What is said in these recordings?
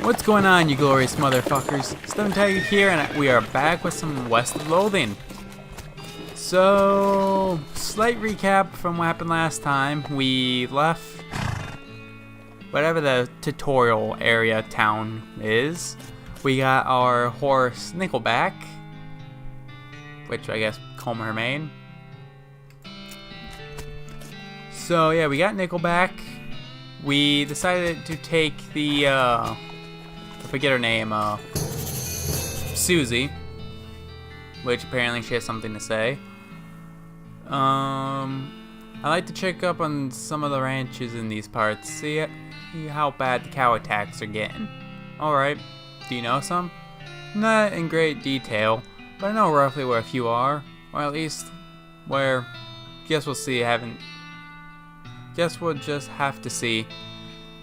What's going on, you glorious motherfuckers? Stone Tiger here, and we are back with some West of Loathing. So, slight recap from what happened last time. We left whatever the tutorial area town is. We got our horse Nickelback, which I guess Comer Main. So yeah, we got Nickelback. We decided to take the I forget her name, Susie, which apparently she has something to say. I like to check up on some of the ranches in these parts, see how bad the cow attacks are getting. Alright, do you know some? Not in great detail, but I know roughly where a few are, or at least where, guess we'll see, guess we'll just have to see.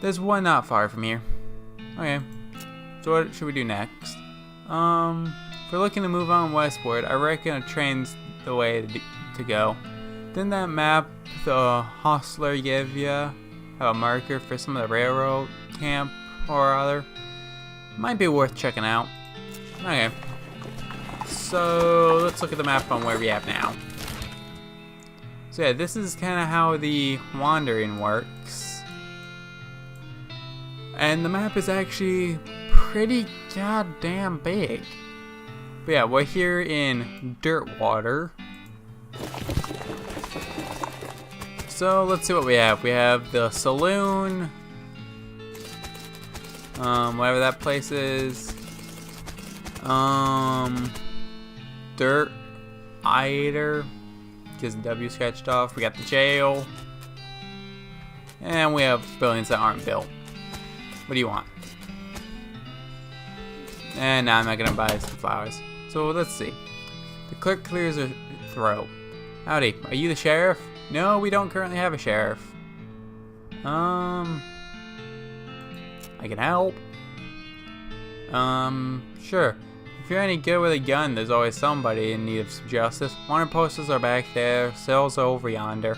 There's one not far from here. Okay, so what should we do next? If we're looking to move on westward, I reckon a train's the way to go. Didn't that map the hostler give you have a marker for some of the railroad camp or other? Might be worth checking out. Okay, so let's look at the map on where we have now. So yeah, this is kind of how the wandering works. And the map is actually pretty goddamn big. But yeah, we're here in Dirtwater. So let's see what we have. We have the saloon. Whatever that place is. Dirt Eater. Because W scratched off. We got the jail. And we have buildings that aren't built. What do you want? And now I'm not gonna buy some flowers. So let's see. The clerk clears her throat. Howdy, are you the sheriff? No, we don't currently have a sheriff. I can help. Sure. If you're any good with a gun, there's always somebody in need of some justice. Wanted posters are back there, cells are over yonder.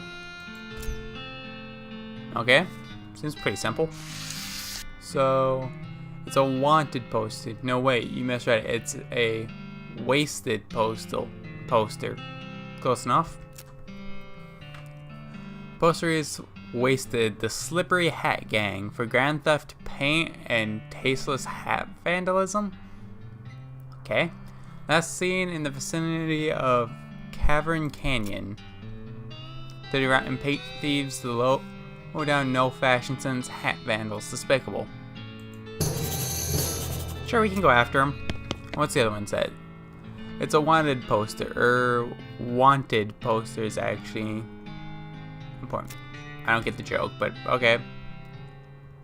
Okay, seems pretty simple. So, it's a wanted poster. No, wait, you misread it. It's a wasted poster. Close enough. Poster is wasted. The Slippery Hat Gang for grand theft, paint, and tasteless hat vandalism. Okay. That's seen in the vicinity of Cavern Canyon. Dirty rotten paint thieves, the low down no fashion sense hat vandals. Despicable. Sure, we can go after him. What's the other one said? It's a wanted poster. Wanted poster is actually important. I don't get the joke, but okay.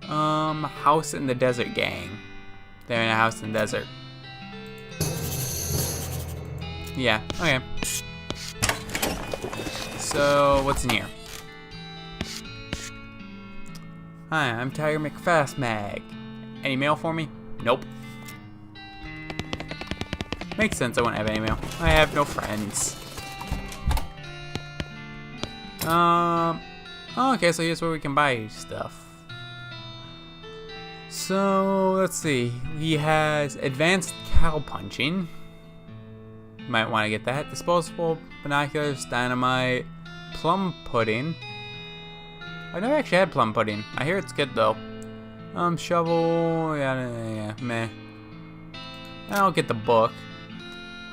House in the Desert Gang. They're in a house in the desert. Yeah, okay. So, what's in here? Hi, I'm Tiger McFastmag. Any mail for me? Nope. Makes sense, I wouldn't have any mail. I have no friends. Okay, so here's where we can buy stuff. So, let's see. He has advanced cow punching. Might want to get that. Disposable binoculars, dynamite, plum pudding. I never actually had plum pudding. I hear it's good though. Shovel, yeah, meh. I'll get the book.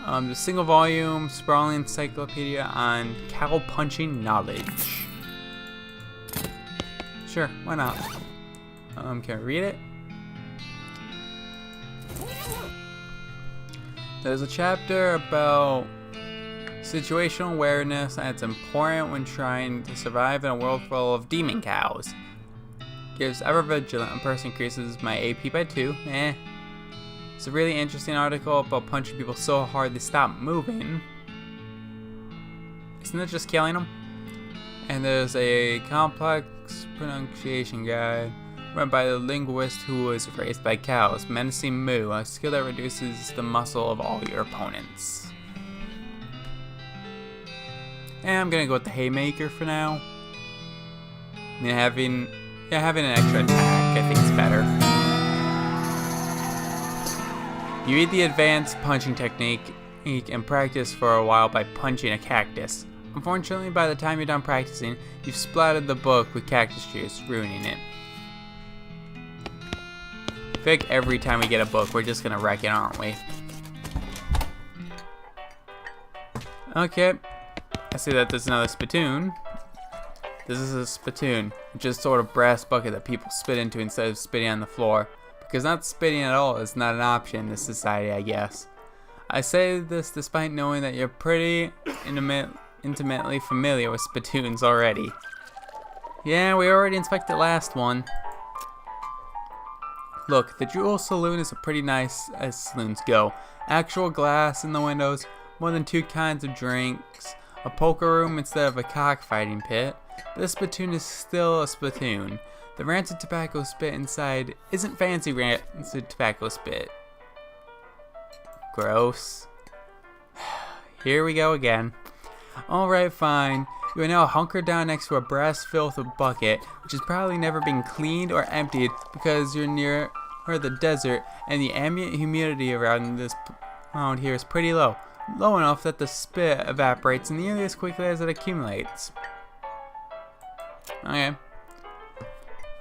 The single volume sprawling encyclopedia on cow punching knowledge. Sure, why not? Can I read it? There's a chapter about situational awareness, and it's important when trying to survive in a world full of demon cows. Gives ever vigilant, a person increases my AP by 2. It's a really interesting article about punching people so hard they stop moving. Isn't it just killing them? And there's a complex pronunciation guide run by the linguist who was raised by cows. Menacing Moo, a skill that reduces the muscle of all your opponents. And I'm gonna go with the Haymaker for now. I mean, having an extra attack, I think, is better. You read the advanced punching technique and practice for a while by punching a cactus. Unfortunately, by the time you're done practicing, you've splattered the book with cactus juice, ruining it. I feel like every time we get a book, we're just gonna wreck it, aren't we? Okay, I see that there's another spittoon. This is a spittoon, which is sort of brass bucket that people spit into instead of spitting on the floor. Because not spitting at all is not an option in this society, I guess. I say this despite knowing that you're pretty intimately familiar with spittoons already. Yeah, we already inspected the last one. Look, the Jewel Saloon is a pretty nice as saloons go. Actual glass in the windows, more than 2 kinds of drinks, a poker room instead of a cockfighting pit. But this spittoon is still a spittoon. The rancid tobacco spit inside isn't fancy rancid tobacco spit. Gross. Here we go again. Alright, fine. You are now hunkered down next to a brass filth bucket, which has probably never been cleaned or emptied because you're near the desert and the ambient humidity around here is pretty low. Low enough that the spit evaporates nearly as quickly as it accumulates. Okay.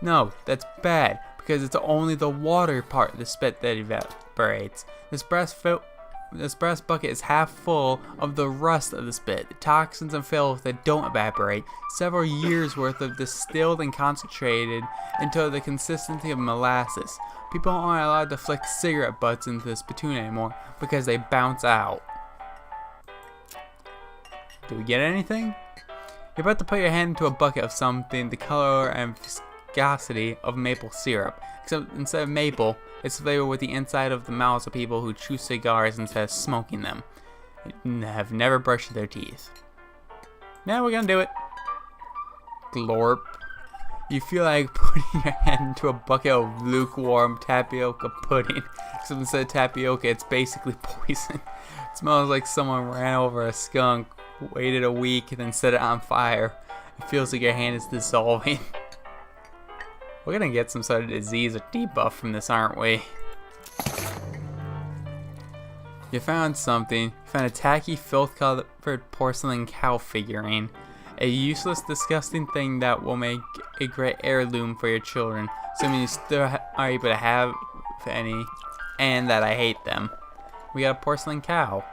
No, that's bad, because it's only the water part of the spit that evaporates. This brass bucket is half full of the rust of the spit, the toxins and filth that don't evaporate, several years worth of distilled and concentrated until the consistency of molasses. People aren't allowed to flick cigarette butts into the spittoon anymore because they bounce out. Do we get anything? You're about to put your hand into a bucket of something the color and viscosity of maple syrup, except instead of maple, it's flavored with the inside of the mouths of people who chew cigars instead of smoking them. Have never brushed their teeth. Now we're gonna do it. Glorp. You feel like putting your hand into a bucket of lukewarm tapioca pudding, except instead of tapioca, it's basically poison. It smells like someone ran over a skunk, waited a week, and then set it on fire. It feels like your hand is dissolving. We're gonna get some sort of disease or debuff from this, aren't we? You found something. You found a tacky, filth-covered porcelain cow figurine. A useless, disgusting thing that will make a great heirloom for your children, assuming you still are able to have any, and that I hate them. We got a porcelain cow.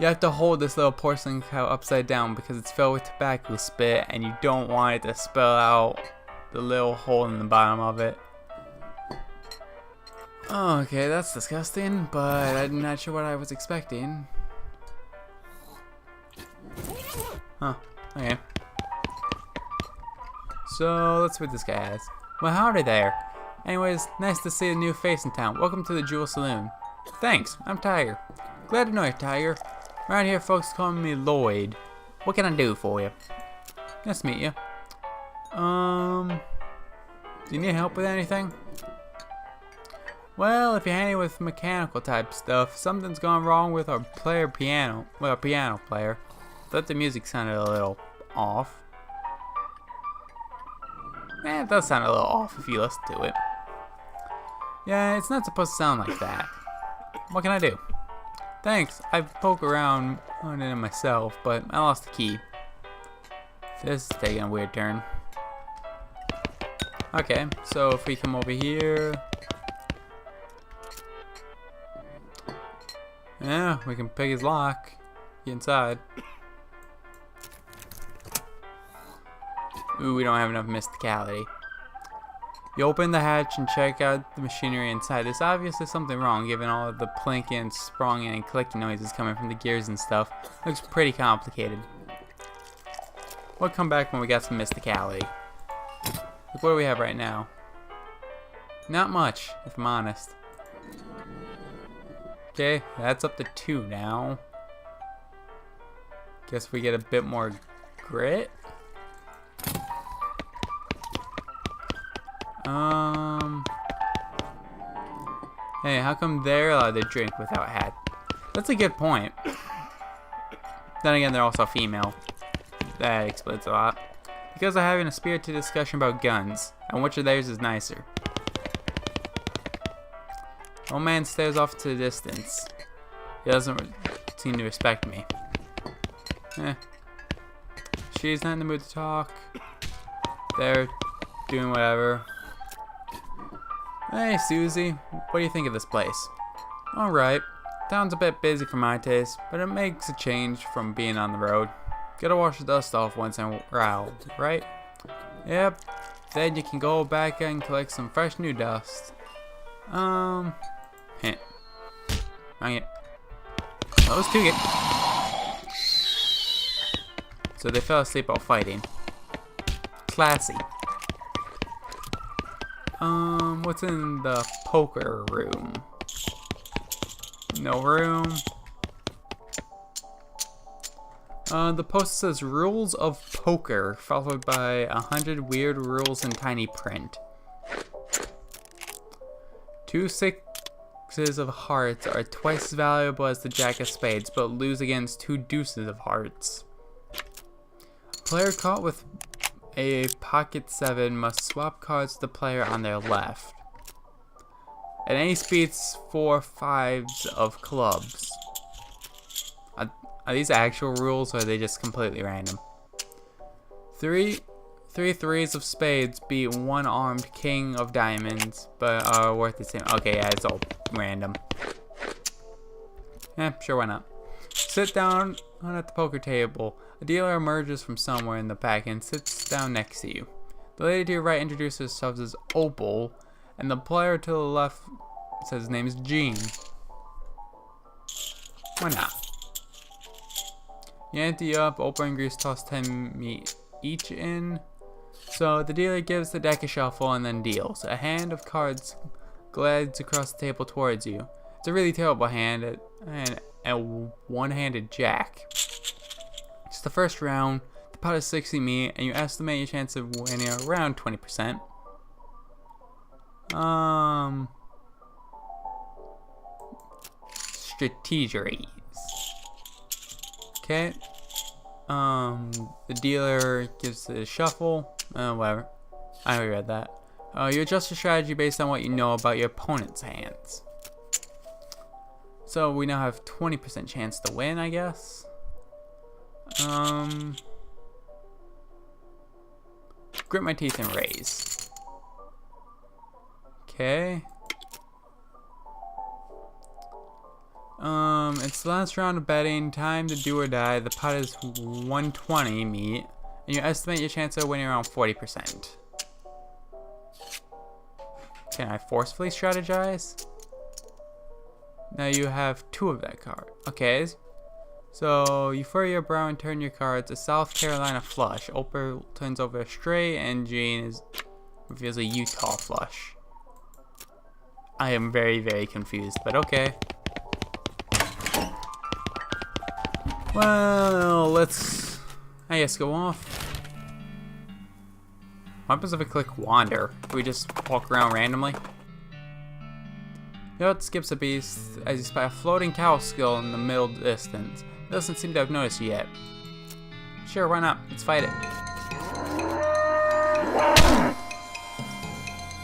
You have to hold this little porcelain cow upside down because it's filled with tobacco spit and you don't want it to spill out the little hole in the bottom of it. Oh, okay, that's disgusting, but I'm not sure what I was expecting. Huh, okay. So, let's see what this guy has. Well, howdy there. Anyways, nice to see a new face in town. Welcome to the Jewel Saloon. Thanks, I'm Tiger. Glad to know you, Tiger. Around here, folks call me Lloyd. What can I do for you? Nice to meet you. Do you need help with anything? Well, if you're handy with mechanical type stuff, something's gone wrong with our piano player. Thought the music sounded a little off. It does sound a little off if you listen to it. Yeah, it's not supposed to sound like that. What can I do? Thanks, I've poked around on it myself, but I lost the key. This is taking a weird turn. Okay, so if we come over here... Yeah, we can pick his lock. Get inside. Ooh, we don't have enough mysticality. You open the hatch and check out the machinery inside. There's obviously something wrong given all of the plinking, spronging, and clicking noises coming from the gears and stuff. Looks pretty complicated. We'll come back when we got some mysticality. Look, what do we have right now? Not much, if I'm honest. Okay, that's up to 2 now. Guess we get a bit more grit. Hey, how come they're allowed to drink without hat? That's a good point. Then again, they're also female. That explains a lot. Because they're having a spirited discussion about guns, and which of theirs is nicer. Old man stares off to the distance. He doesn't seem to respect me. She's not in the mood to talk. They're doing whatever. Hey, Susie. What do you think of this place? Alright. Town's a bit busy for my taste, but it makes a change from being on the road. Gotta wash the dust off once in a while, right? Yep. Then you can go back and collect some fresh new dust. Hint. Okay. Those two get... So they fell asleep while fighting. Classy. What's in the poker room? No room. The poster says rules of poker, followed by 100 weird rules in tiny print. 2 sixes of hearts are twice as valuable as the jack of spades, but lose against 2 deuces of hearts. Player caught with a pocket 7 must swap cards to the player on their left. An ace beats 4 fives of clubs. Are these actual rules or are they just completely random? 3 threes of spades beat 1 armed king of diamonds, but are worth the same. Okay, yeah, it's all random. Sure, why not? Sit down at the poker table. A dealer emerges from somewhere in the pack and sits down next to you. The lady to your right introduces herself as Opal, and the player to the left says his name is Jean. Why not? You ante up, Opal and Grease toss 10 meat each in. So the dealer gives the deck a shuffle and then deals. A hand of cards glides across the table towards you. It's a really terrible hand and a one-handed jack. It's the first round. The pot is 60 meat, and you estimate your chance of winning around 20%. Strategies. Okay. The dealer gives it a shuffle. Whatever. I already read that. You adjust your strategy based on what you know about your opponent's hands. So we now have 20% chance to win, I guess. Grit my teeth and raise. Okay. It's the last round of betting. Time to do or die. The pot is 120 meat, and you estimate your chance of winning around 40%. Can I forcefully strategize? Now you have 2 of that card. Okay. So you furrow your brow and turn your cards. A South Carolina flush. Opal turns over a straight, and Jean reveals a Utah flush. I am very, very confused, but okay. Well, let's, I guess, go off. What happens if I click wander? Do we just walk around randomly? Yacht skips a beat as you spy a floating cow skull in the middle distance. It doesn't seem to have noticed you yet. Sure, why not? Let's fight it.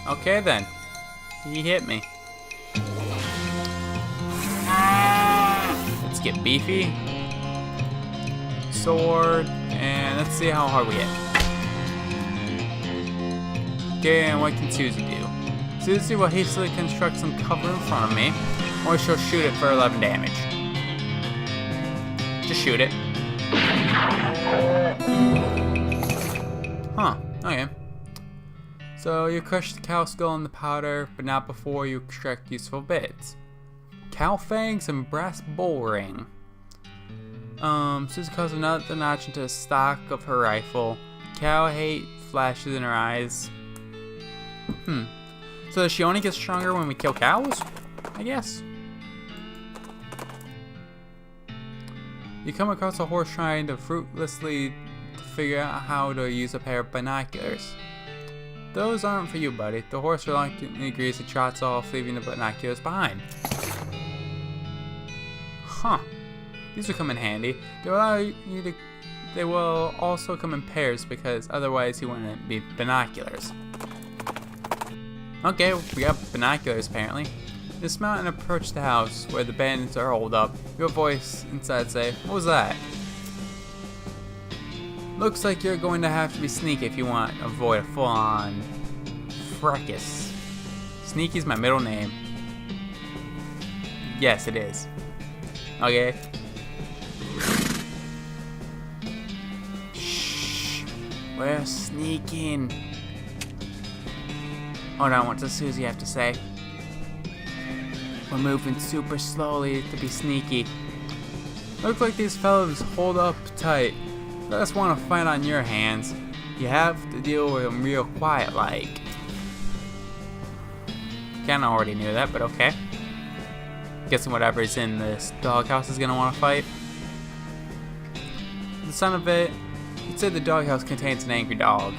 Okay then. He hit me. Let's get beefy. Sword, and let's see how hard we hit. Okay, and what can Susie do? Susie will hastily construct some cover in front of me, or she'll shoot it for 11 damage. Just shoot it. Huh, okay. So you crush the cow skull in the powder, but not before you extract useful bits. Cow fangs and brass bull ring. Susie calls another notch into the stock of her rifle. Cow hate flashes in her eyes. So does she only get stronger when we kill cows? I guess. You come across a horse trying to fruitlessly figure out how to use a pair of binoculars. Those aren't for you, buddy. The horse reluctantly agrees and trots off, leaving the binoculars behind. Huh. These will come in handy. They will also come in pairs because otherwise he wouldn't be binoculars. Okay, we got binoculars apparently. Dismount and approach the house where the bandits are holed up. Your voice inside say, "What was that?" Looks like you're going to have to be sneaky if you want to avoid a full-on fracas. Sneaky's my middle name. Yes, it is. Okay. Shh. We're sneaking. Hold on, what does Susie have to say? We're moving super slowly to be sneaky. Looks like these fellows hold up tight. They just want to fight on your hands. You have to deal with them real quiet like. Kinda already knew that, but okay. Guessing whatever's in this doghouse is gonna want to fight. The son of it, it said the doghouse contains an angry dog.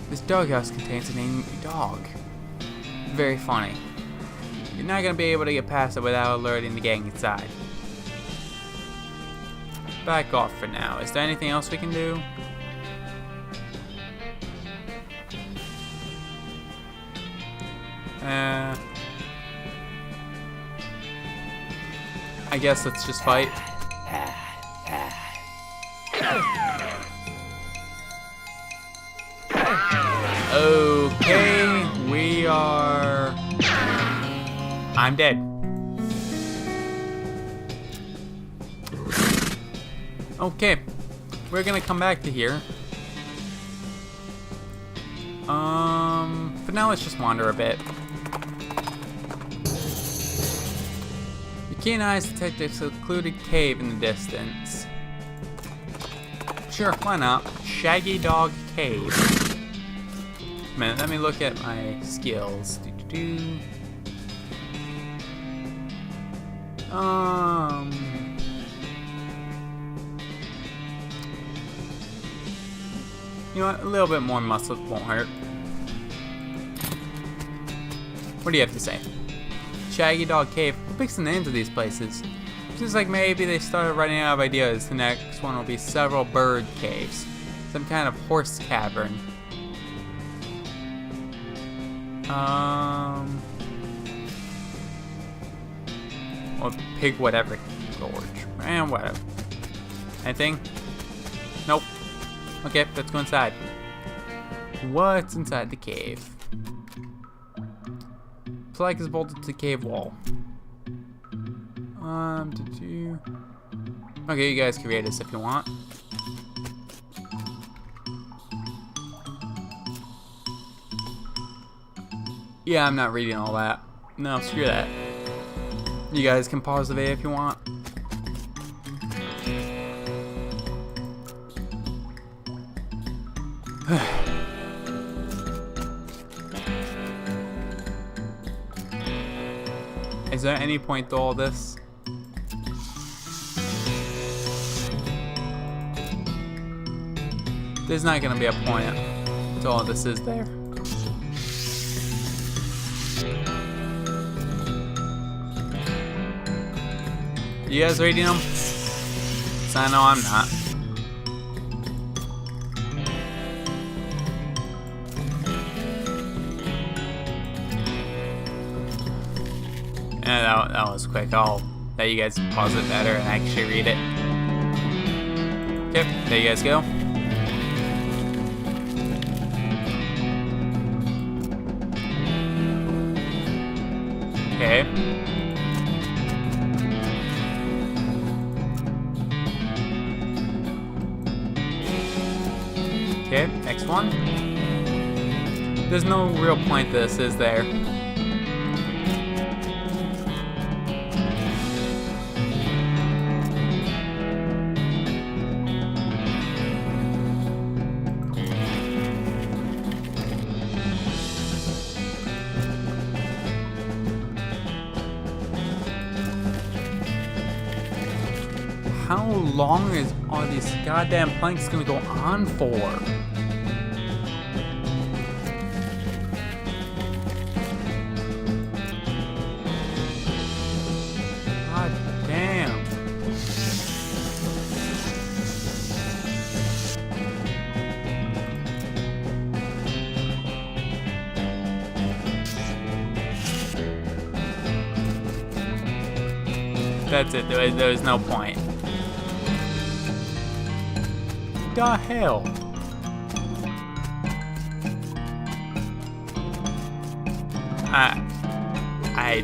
This doghouse contains an angry dog. Very funny. You're not gonna be able to get past it without alerting the gang inside. Back off for now. Is there anything else we can do? I guess let's just fight. Okay, we are... I'm dead. Okay, we're gonna come back to here. For now let's just wander a bit. Your keen eyes detect a secluded cave in the distance. Sure, why not? Shaggy Dog Cave. A minute, let me look at my skills. You know what? A little bit more muscle won't hurt. What do you have to say? Shaggy Dog Cave. Who picks the names of these places? Seems like maybe they started running out of ideas. The next one will be several bird caves. Some kind of horse cavern. Or pig whatever. Gorge. And whatever. Anything? Nope. Okay, let's go inside. What's inside the cave? Flag is bolted to the cave wall. Okay, you guys can read this if you want. Yeah, I'm not reading all that. No, screw that. You guys can pause the video if you want. Is there any point to all this? There's not gonna be a point to all this, is there? You guys reading them? 'Cause I know I'm not. Yeah, that was quick. I'll let you guys pause it better and actually read it. Okay, there you guys go. Okay. Okay, next one. There's no real point to this, is there? How long are these goddamn planks gonna go on for? God damn. That's it. There was no point. The hell? I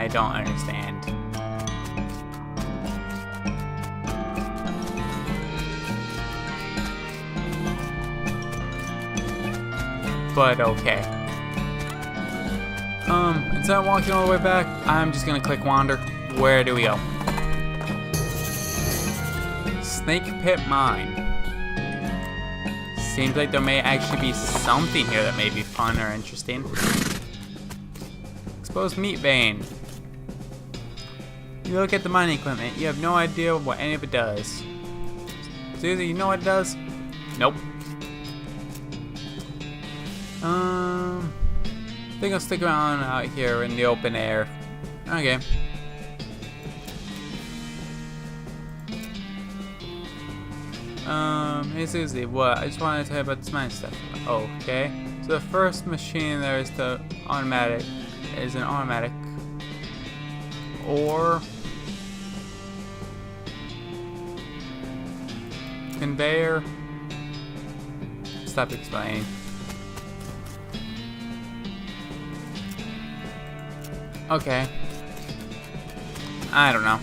don't understand. But okay. Instead of walking all the way back, I'm just gonna click wander. Where do we go? Snake Pit Mine. Seems like there may actually be something here that may be fun or interesting. Exposed meat vein. You look at the mining equipment, you have no idea what any of it does. Susie, you know what it does? Nope. I think I'll stick around out here in the open air. Okay. Hey Susie, what? I just wanted to tell you about this mining stuff. Okay. So the first machine there is an automatic or conveyor. Stop explaining. Okay. I don't know.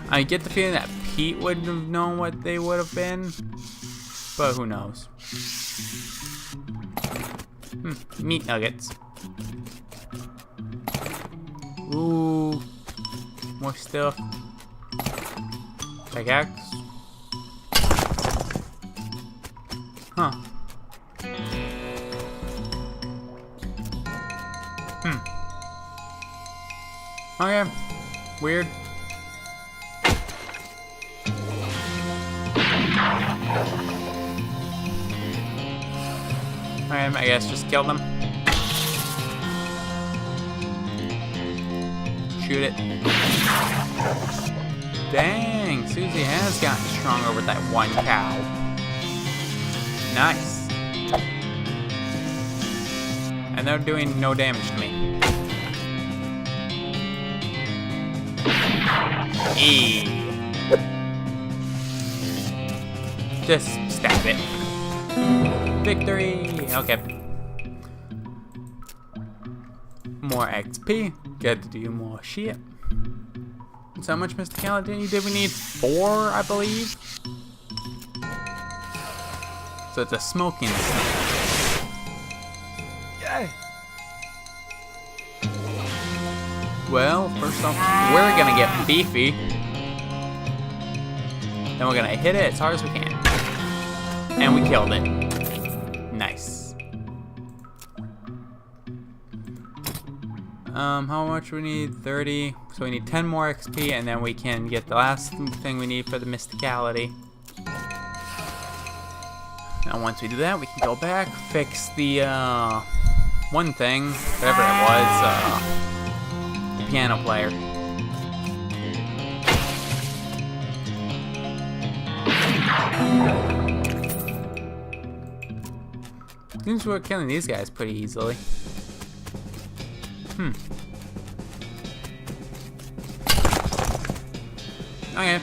I get the feeling that Pete wouldn't have known what they would have been, but who knows. Meat nuggets. Ooh. More stuff. Pickaxe. Huh. Okay. Weird. Alright, I guess just kill them. Shoot it. Dang, Susie has gotten stronger with that one cow. Nice. And they're doing no damage to me. Just stab it. Victory! Okay. More XP. Get to do more shit. So how much mysticality did we need? 4, I believe? So it's a smoking snake. Yay! Well, first off, we're gonna get beefy. Then we're gonna hit it as hard as we can. And we killed it. Nice. How much we need? 30. So we need 10 more XP, and then we can get the last thing we need for the mysticality. And once we do that, we can go back, fix the, one thing, whatever it was, the piano player. Seems we're killing these guys pretty easily. Okay.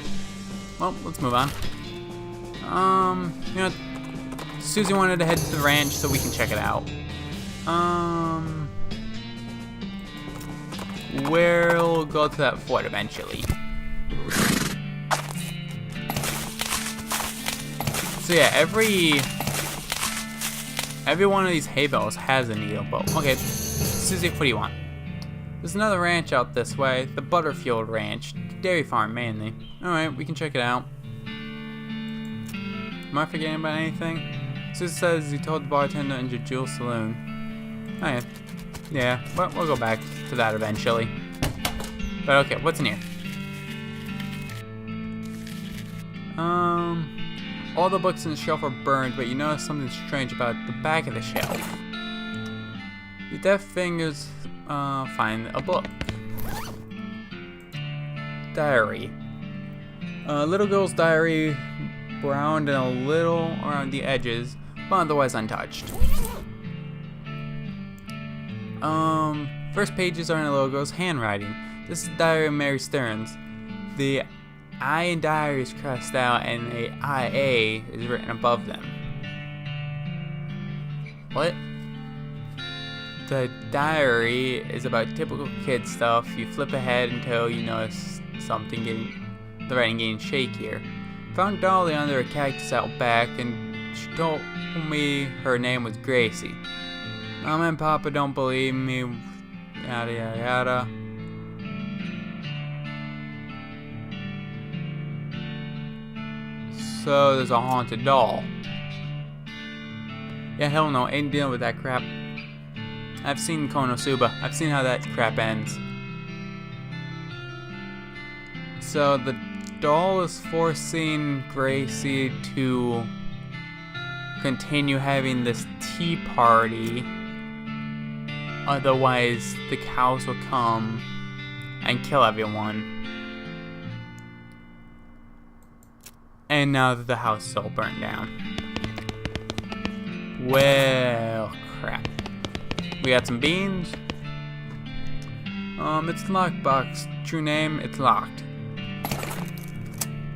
Well, let's move on. You know, Susie wanted to head to the ranch so we can check it out. We'll go to that fort eventually. So yeah, every one of these hay bales has a needle boat. Okay, Susie, what do you want? There's another ranch out this way, the Butterfield Ranch, dairy farm mainly. Alright, we can check it out. Am I forgetting about anything? Susie says he told the bartender in the Jewel Saloon. Oh yeah, but we'll go back to that eventually. But okay, what's in here? All the books on the shelf are burned, but you notice something strange about the back of the shelf. Your deft fingers find a book. Diary. Little girl's diary, browned and a little around the edges, but otherwise untouched. First pages are in the logo's handwriting. This is Diary of Mary Stearns. The I in diary is crossed out and a IA is written above them. What? The diary is about typical kid stuff. You flip ahead until you notice something the writing getting shakier. Found Dolly under a cactus out back and she told me her name was Gracie. Mom and Papa don't believe me, yada yada yada. So there's a haunted doll. Yeah, hell no, ain't dealing with that crap. I've seen Konosuba. I've seen how that crap ends. So the doll is forcing Gracie to continue having this tea party. Otherwise, the cows will come and kill everyone. And now that the house is all burnt down. Well, crap. We got some beans. It's the lockbox. True name, it's locked.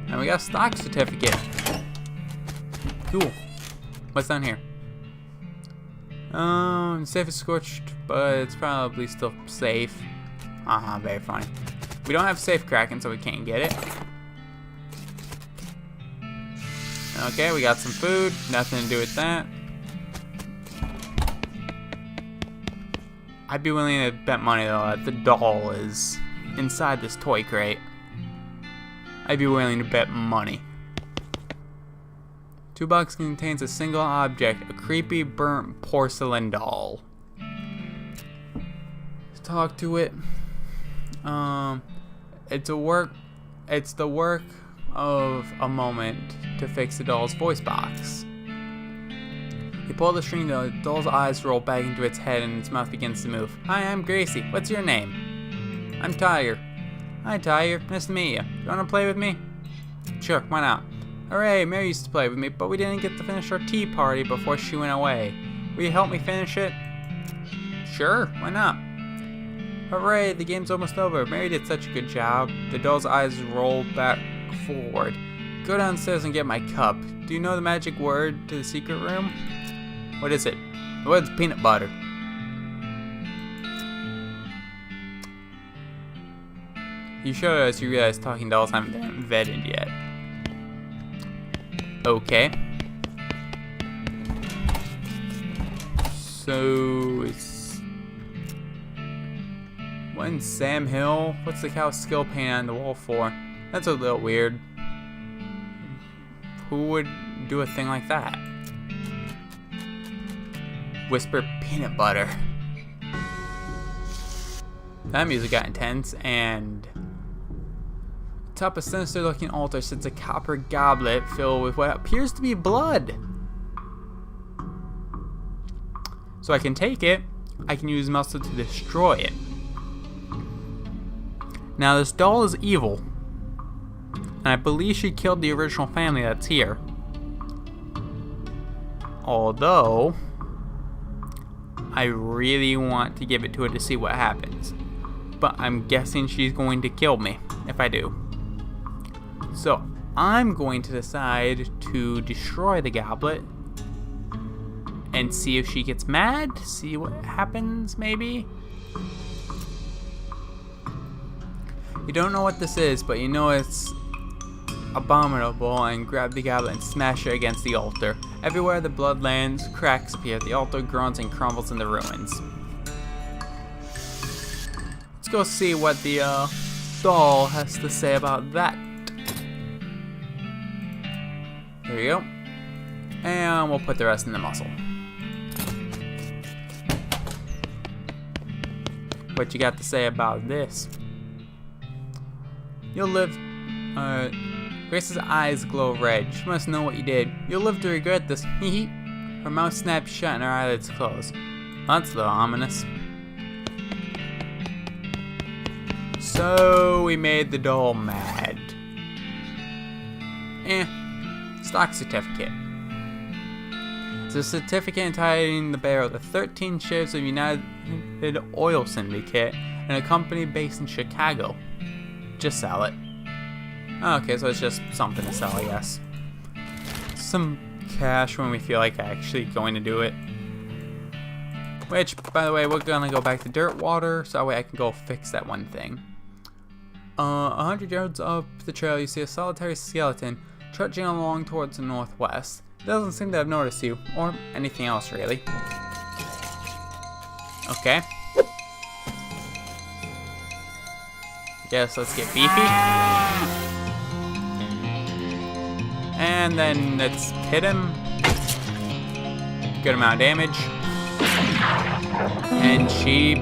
And we got a stock certificate. Cool. What's down here? The safe is scorched, but it's probably still safe. Very funny. We don't have safe cracking, so we can't get it. Okay, we got some food. Nothing to do with that. I'd be willing to bet money, though, that the doll is inside this toy crate. I'd be willing to bet money. $2 contains a single object, a creepy burnt porcelain doll. Let's talk to it. It's the work of a moment to fix the doll's voice box. You pull the string, the doll's eyes roll back into its head and its mouth begins to move. Hi, I'm Gracie. What's your name? I'm Tyre. Hi, Tyre. Nice to meet you. You want to play with me? Sure, why not? Hooray, Mary used to play with me, but we didn't get to finish our tea party before she went away. Will you help me finish it? Sure, why not? Hooray, the game's almost over. Mary did such a good job. The doll's eyes roll back forward. Go downstairs and get my cup. Do you know the magic word to the secret room? What is it? The word's peanut butter. You showed us, you realize talking dolls haven't been invented yet. Okay. So it's when Sam Hill. What's the cow skill paint on the wall for? That's a little weird. Who would do a thing like that? Whisper peanut butter. That music got intense, and atop a sinister looking altar sits a copper goblet filled with what appears to be blood. So I can take it, I can use muscle to destroy it. Now this doll is evil, and I believe she killed the original family that's here. Although I really want to give it to her to see what happens. But I'm guessing she's going to kill me if I do. So I'm going to decide to destroy the goblet and see if she gets mad, see what happens maybe. You don't know what this is, but you know it's abominable, and grab the goblet and smash it against the altar. Everywhere the blood lands, cracks appear. The altar groans and crumbles in the ruins. Let's go see what the doll has to say about that. There you go. And we'll put the rest in the muscle. What you got to say about this? You'll live, Grace's eyes glow red. She must know what you did. You'll live to regret this. Hee hee. Her mouth snaps shut and her eyelids close. That's a little ominous. So we made the doll mad. Stock certificate. It's a certificate entitling the bearer the 13 shares of United Oil Syndicate and a company based in Chicago. Just sell it. Okay, so it's just something to sell, I guess. Some cash when we feel like actually going to do it. Which, by the way, we're gonna go back to Dirtwater so that way I can go fix that one thing. 100 yards up the trail, you see a solitary skeleton trudging along towards the northwest. It doesn't seem to have noticed you, or anything else really. Okay. Guess let's get beefy. And then let's hit him. Good amount of damage. And she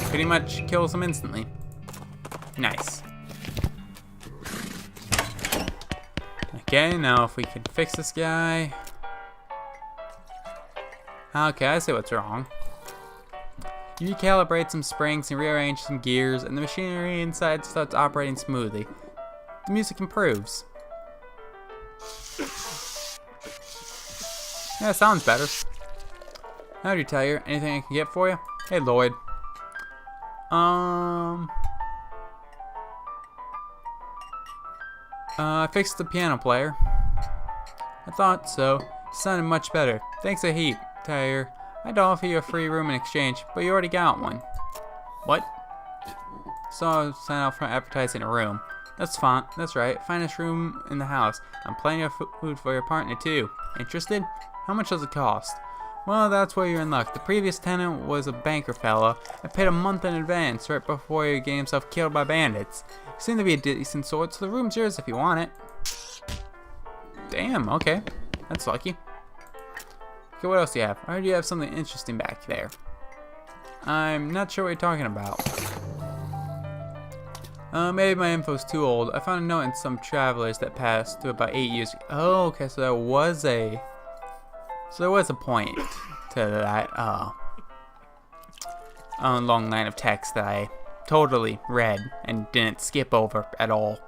pretty much kills him instantly. Nice. Okay, now if we can fix this guy. Okay, I see what's wrong. You recalibrate some springs and rearrange some gears, and the machinery inside starts operating smoothly. The music improves. Yeah, sounds better. How'd you tell you? Anything I can get for you? Hey, Lloyd. I fixed the piano player. I thought so. It sounded much better. Thanks a heap, Tyre. I'd offer you a free room in exchange, but you already got one. What? So I sign out for advertising a room. That's fine. That's right. Finest room in the house. And plenty of food for your partner too. Interested? How much does it cost? Well, that's where you're in luck. The previous tenant was a banker fella. I paid a month in advance, right before he got himself killed by bandits. You seem to be a decent sort, so the room's yours if you want it. Damn, okay. That's lucky. Okay, what else do you have? I heard you have something interesting back there. I'm not sure what you're talking about. Maybe my info's too old. I found a note in some travelers that passed through about 8 years ago. Oh, okay, so there was a point to that long line of text that I totally read and didn't skip over at all.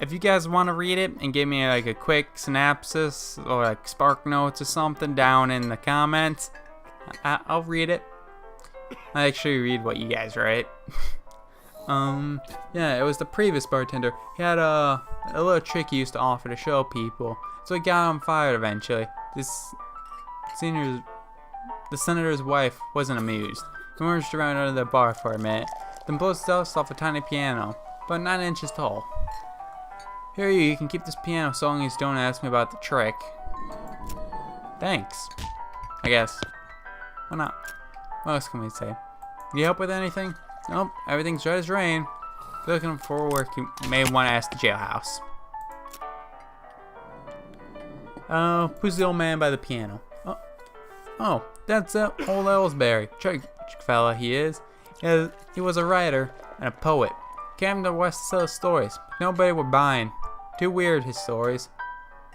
If you guys want to read it and give me like a quick synopsis or like Spark Notes or something down in the comments, I'll read it. I actually read what you guys write. Yeah, it was the previous bartender. He had a little trick he used to offer to show people, so he got him fired eventually. The senator's wife wasn't amused. He merged around under the bar for a minute, then blew himself off a tiny piano, about 9 inches tall. Here you can keep this piano so long as you don't ask me about the trick. Thanks. I guess. Why not? What else can we say? Need help with anything? Nope, everything's right as rain. If you're looking for work, you may want to ask the jailhouse. Who's the old man by the piano? Oh, that's old Ellsbury. Trick fella he is. He was a writer and a poet. Came to the West to sell his stories. Nobody were buying. Too weird, his stories.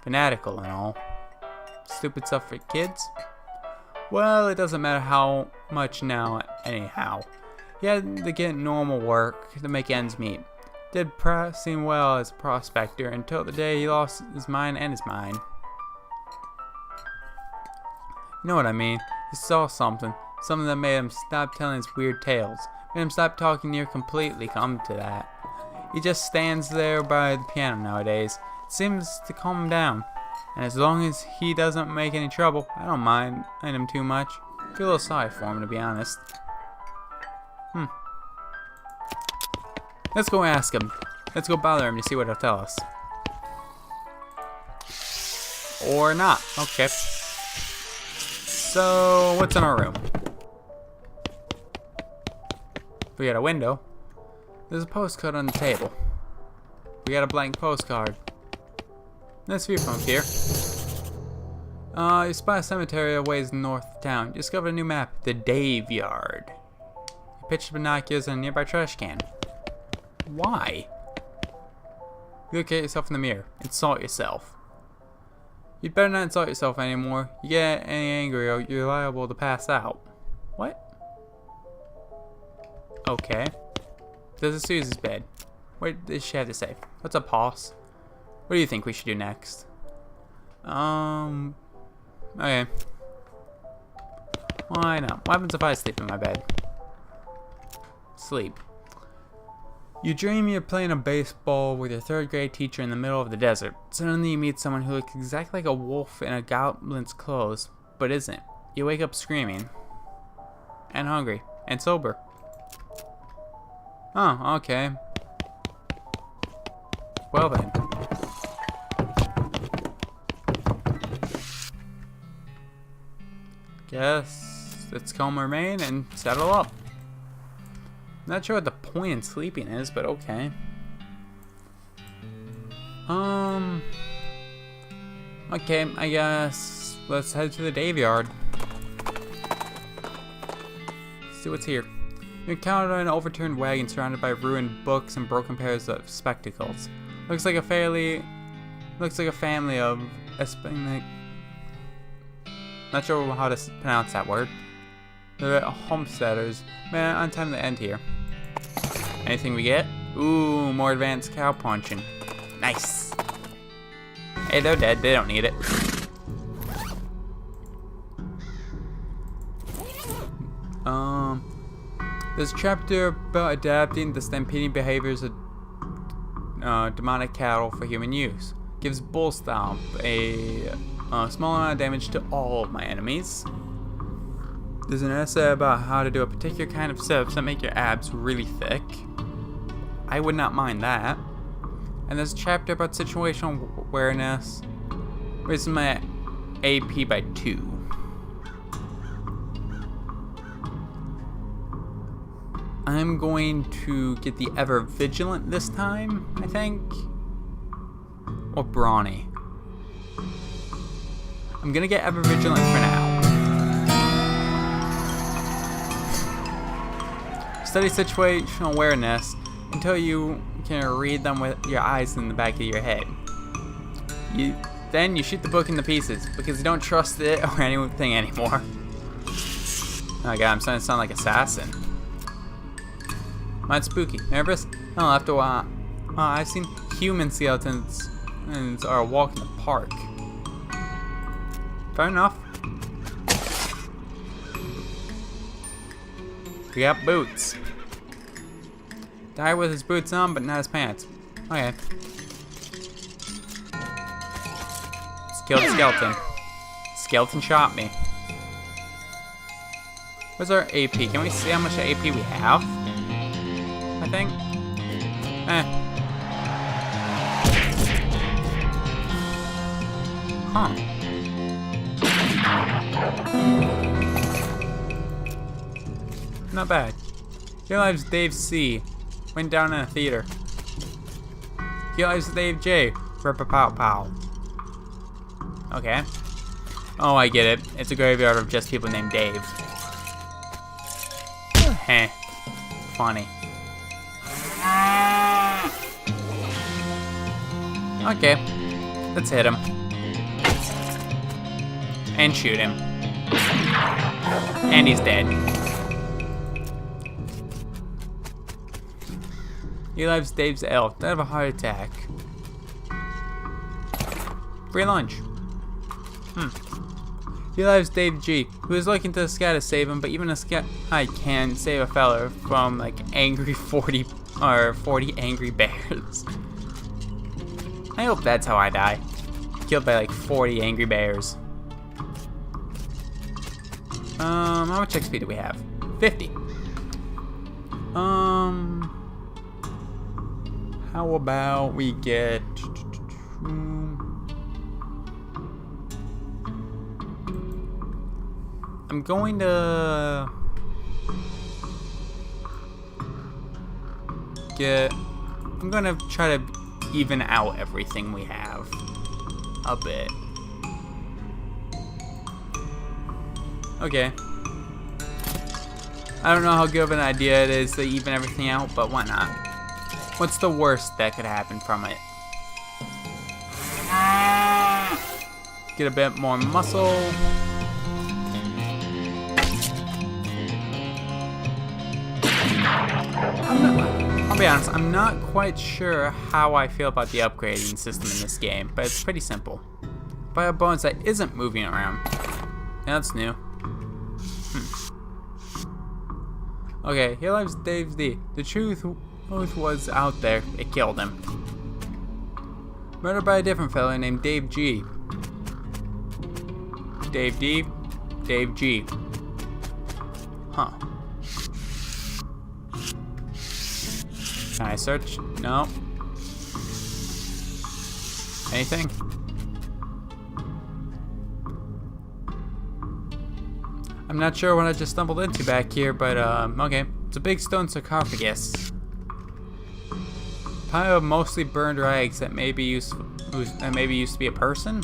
Fanatical and all. Stupid stuff for kids. Well, it doesn't matter how much now, anyhow. He had to get normal work to make ends meet. Did seem well as a prospector until the day he lost his mind and his mind. You know what I mean? He saw something that made him stop telling his weird tales. Made him stop talking near completely, come to that. He just stands there by the piano nowadays. It seems to calm him down. And as long as he doesn't make any trouble, I don't mind him too much. I feel a little sorry for him, to be honest. Let's go ask him. Let's go bother him to see what he'll tell us. Or not. Okay. So, what's in our room? We got a window. There's a postcard on the table. We got a blank postcard. Nice view from here. You spot a cemetery a ways north of town. You discovered a new map, the Dave Yard. You pitched binoculars in a nearby trash can. Why? You look at yourself in the mirror. Insult yourself. You'd better not insult yourself anymore. You get any angrier, you're liable to pass out. What? Okay. There's a Susie's bed. What does she have to say? What's up, Hoss? What do you think we should do next? Okay. Why not? What happens if I sleep in my bed? Sleep. You dream you're playing a baseball with your 3rd grade teacher in the middle of the desert. Suddenly you meet someone who looks exactly like a wolf in a goblin's clothes, but isn't. You wake up screaming. And hungry. And sober. Oh, okay. Well then. Guess let's calm our remain and settle up. Not sure what the point in sleeping is, but okay. Okay, I guess let's head to the graveyard. See what's here. You encounter an overturned wagon surrounded by ruined books and broken pairs of spectacles. Looks like a family of Hispanic. Not sure how to pronounce that word. They're homesteaders. Man, on time to end here. Anything we get? Ooh, more advanced cow punching. Nice. Hey, they're dead. They don't need it. There's a chapter about adapting the stampeding behaviors of demonic cattle for human use. Gives Bull Stomp a small amount of damage to all of my enemies. There's an essay about how to do a particular kind of sit-ups that make your abs really thick. I would not mind that. And there's a chapter about situational awareness. Raises my AP by 2. I'm going to get the Ever Vigilant this time, I think. Or Brawny. I'm gonna get Ever Vigilant for now. Study situational awareness until you can read them with your eyes in the back of your head. Then you shoot the book into pieces because you don't trust it or anything anymore. Oh god, I'm starting to sound like Assassin. Mine's spooky. Nervous? Oh, after a while. I've seen human skeletons and are a walk in the park. Fair enough. We got boots. Die with his boots on, but not his pants. Okay. Let's kill the skeleton. Skeleton shot me. Where's our AP? Can we see how much AP we have? I think. Huh. Not bad. Here lives Dave C. Went down in a theater. Here lives Dave J. Rip-a-pow-pow. Okay. Oh, I get it. It's a graveyard of just people named Dave. Heh. Funny. Okay. Let's hit him. And shoot him. And he's dead. He lives Dave's elf. Died of a heart attack. Free lunch. He lives Dave G, who is looking to the sky to save him, but even a sky can't save a fella from like angry 40 angry bears. I hope that's how I die. Killed by like 40 angry bears. How much XP do we have? 50. How about we get... I'm going to... I'm going to try to even out everything we have a bit. Okay. I don't know how good of an idea it is to even everything out, but why not? What's the worst that could happen from it? Get a bit more muscle. I'll be honest, I'm not quite sure how I feel about the upgrading system in this game, but it's pretty simple. by a bonus that isn't moving around. Yeah, that's new. Okay, here lives Dave D. The truth was out there. It killed him. Murdered by a different fellow named Dave G. Dave D. Dave G. Huh. Can I search? No. Anything? I'm not sure what I just stumbled into back here, but okay. It's a big stone sarcophagus. Pile of mostly burned rags that maybe used to be a person.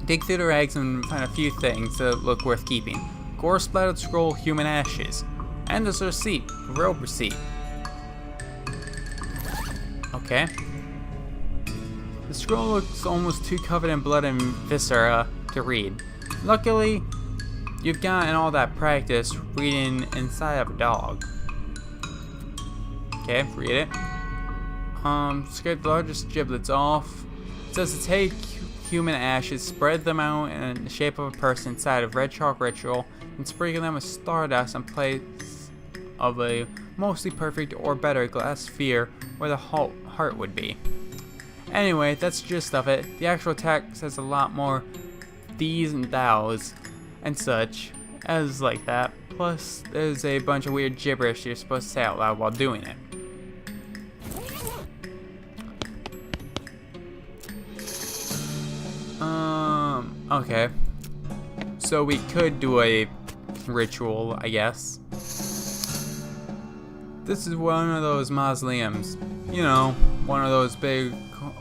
Dig through the rags and find a few things that look worth keeping. Gore splattered scroll, human ashes, and there's a receipt, a robe receipt. Okay. The scroll looks almost too covered in blood and viscera to read. Luckily, you've gotten all that practice reading inside of a dog. Okay, read it. Scrape the largest giblets off. It says to take human ashes, spread them out in the shape of a person inside of red chalk ritual, and sprinkle them with stardust in place of a mostly perfect or better glass sphere where the heart would be. Anyway, that's the gist of it. The actual text has a lot more these and thous and such as like that. Plus, there's a bunch of weird gibberish you're supposed to say out loud while doing it. Okay. So we could do a ritual, I guess. This is one of those mausoleums. You know, one of those big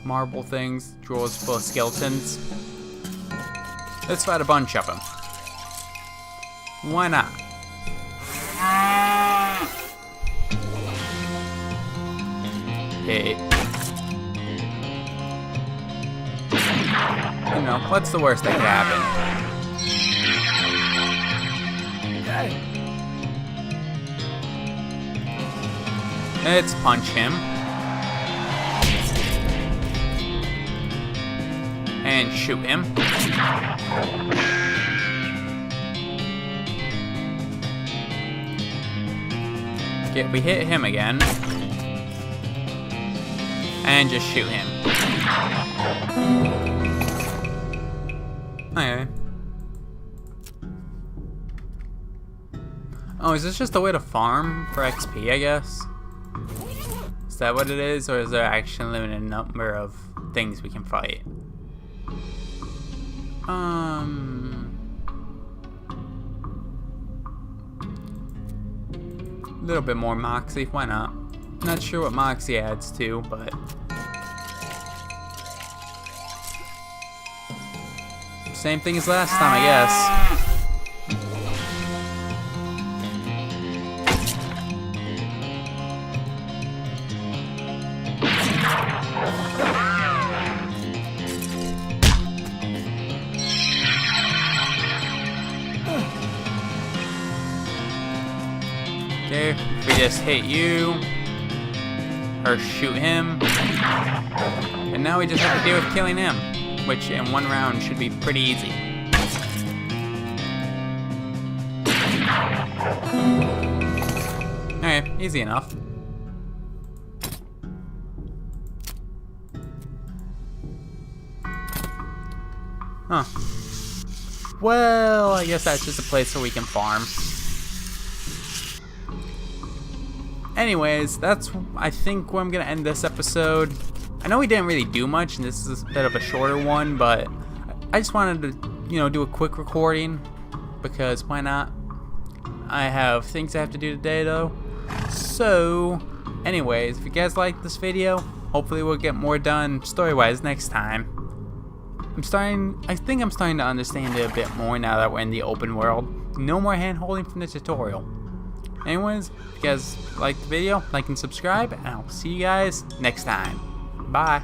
marble things, drawers full of skeletons. Let's fight a bunch of them. Why not? Hey. You know, what's the worst that could happen? Let's punch him. And shoot him. We hit him again. And just shoot him. Okay. Oh, is this just a way to farm for XP, I guess? Is that what it is, or is there actually a limited number of things we can fight? A little bit more Moxie, why not? Not sure what Moxie adds to, but same thing as last time, I guess. Okay, if we just hit you, or shoot him, and now we just have to deal with killing him, which in one round should be pretty easy. Okay, easy enough. Huh. Well, I guess that's just a place where we can farm. Anyways, that's, I think, where I'm going to end this episode. I know we didn't really do much, and this is a bit of a shorter one, but I just wanted to, you know, do a quick recording, because why not? I have things I have to do today, though. So, anyways, if you guys like this video, hopefully we'll get more done story-wise next time. I think I'm starting to understand it a bit more now that we're in the open world. No more hand-holding from the tutorial. Anyways, if you guys like the video, like and subscribe, and I'll see you guys next time. Bye.